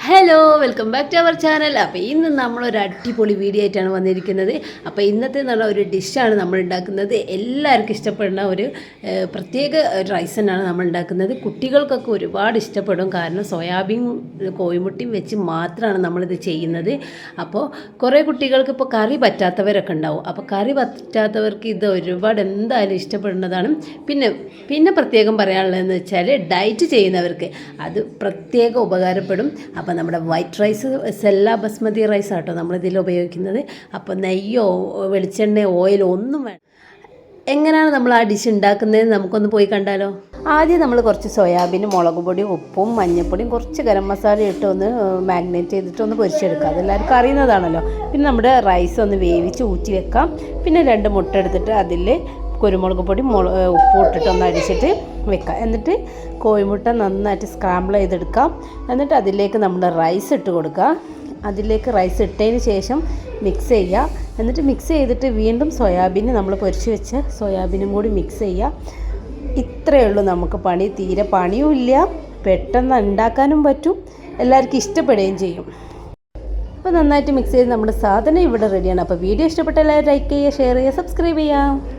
Hello welcome back to our channel. അപ്പോൾ ഇന്ന് നമ്മളൊരു അടിപൊളി വീഡിയോ ആയിട്ടാണ് വന്നിരിക്കുന്നത്. അപ്പോൾ ഇന്നത്തെ നല്ല ഒരു ഡിഷാണ് നമ്മൾ ഉണ്ടാക്കുന്നത്. എല്ലാവർക്കും ഇഷ്ടപ്പെടുന്ന ഒരു പ്രത്യേക റൈസ് തന്നെയാണ് നമ്മൾ ഉണ്ടാക്കുന്നത്. കുട്ടികൾക്കൊക്കെ ഒരുപാട് ഇഷ്ടപ്പെടും. കാരണം സോയാബീൻ കോഴിമുട്ടയും വെച്ച് മാത്രമാണ് നമ്മളിത് ചെയ്യുന്നത്. അപ്പോൾ കുറേ കുട്ടികൾക്ക് ഇപ്പോൾ കറി പറ്റാത്തവരൊക്കെ ഉണ്ടാവും. അപ്പോൾ കറി പറ്റാത്തവർക്ക് ഇത് ഒരുപാട് എന്തായാലും ഇഷ്ടപ്പെടുന്നതാണ്. പിന്നെ പ്രത്യേകം പറയാനുള്ളതെന്ന് വെച്ചാൽ ഡയറ്റ് ചെയ്യുന്നവർക്ക് അത് പ്രത്യേകം ഉപകാരപ്പെടും. അപ്പോൾ നമ്മുടെ white rice sella basmati rice ആട്ടോ നമ്മളിതിൽ ഉപയോഗിക്കുന്നത്. അപ്പോൾ നെയ്യോ വെളിച്ചെണ്ണയോ ഓയിലോ ഒന്നും വേണം. എങ്ങനെയാണ് നമ്മൾ ആ ഡിഷ് ഉണ്ടാക്കുന്നത് നമുക്കൊന്ന് പോയി കണ്ടാലോ. ആദ്യം നമ്മൾ കുറച്ച് സോയാബീനും മുളക് പൊടിയും ഉപ്പും മഞ്ഞൾപ്പൊടിയും കുറച്ച് ഗരം മസാല ഇട്ട് ഒന്ന് മാഗ്നേറ്റ് ചെയ്തിട്ട് ഒന്ന് പൊരിച്ചെടുക്കുക. അതെല്ലാവർക്കും അറിയുന്നതാണല്ലോ. പിന്നെ നമ്മുടെ റൈസ് ഒന്ന് വേവിച്ച് ഊറ്റി വെക്കാം. പിന്നെ 2 മുട്ട എടുത്തിട്ട് അതിൽ കുരുമുളക് പൊടി ഉപ്പ് ഇട്ടിട്ട് ഒന്ന് അടിച്ചിട്ട് വെക്കാം. എന്നിട്ട് കോഴിമുട്ട നന്നായിട്ട് സ്ക്രാമ്പിൾ ചെയ്തെടുക്കാം. എന്നിട്ട് അതിലേക്ക് നമ്മൾ റൈസ് ഇട്ട് കൊടുക്കുക. അതിലേക്ക് റൈസ് ഇട്ടതിന് ശേഷം മിക്സ് ചെയ്യുക. എന്നിട്ട് മിക്സ് ചെയ്തിട്ട് വീണ്ടും സോയാബീൻ നമ്മൾ പൊരിച്ച് വെച്ച സോയാബീനും കൂടി മിക്സ് ചെയ്യുക. ഇത്രയേ ഉള്ളൂ നമുക്ക് പണി. തീരെ പണിയും ഇല്ല, പെട്ടെന്ന് ഉണ്ടാക്കാനും പറ്റും, എല്ലാവർക്കും ഇഷ്ടപ്പെടുകയും ചെയ്യും. അപ്പോൾ നന്നായിട്ട് മിക്സ് ചെയ്ത് നമ്മുടെ സാധനം ഇവിടെ റെഡിയാണ്. അപ്പോൾ വീഡിയോ ഇഷ്ടപ്പെട്ട എല്ലാവരും ലൈക്ക് ചെയ്യുക, ഷെയർ ചെയ്യുക, സബ്സ്ക്രൈബ് ചെയ്യുക.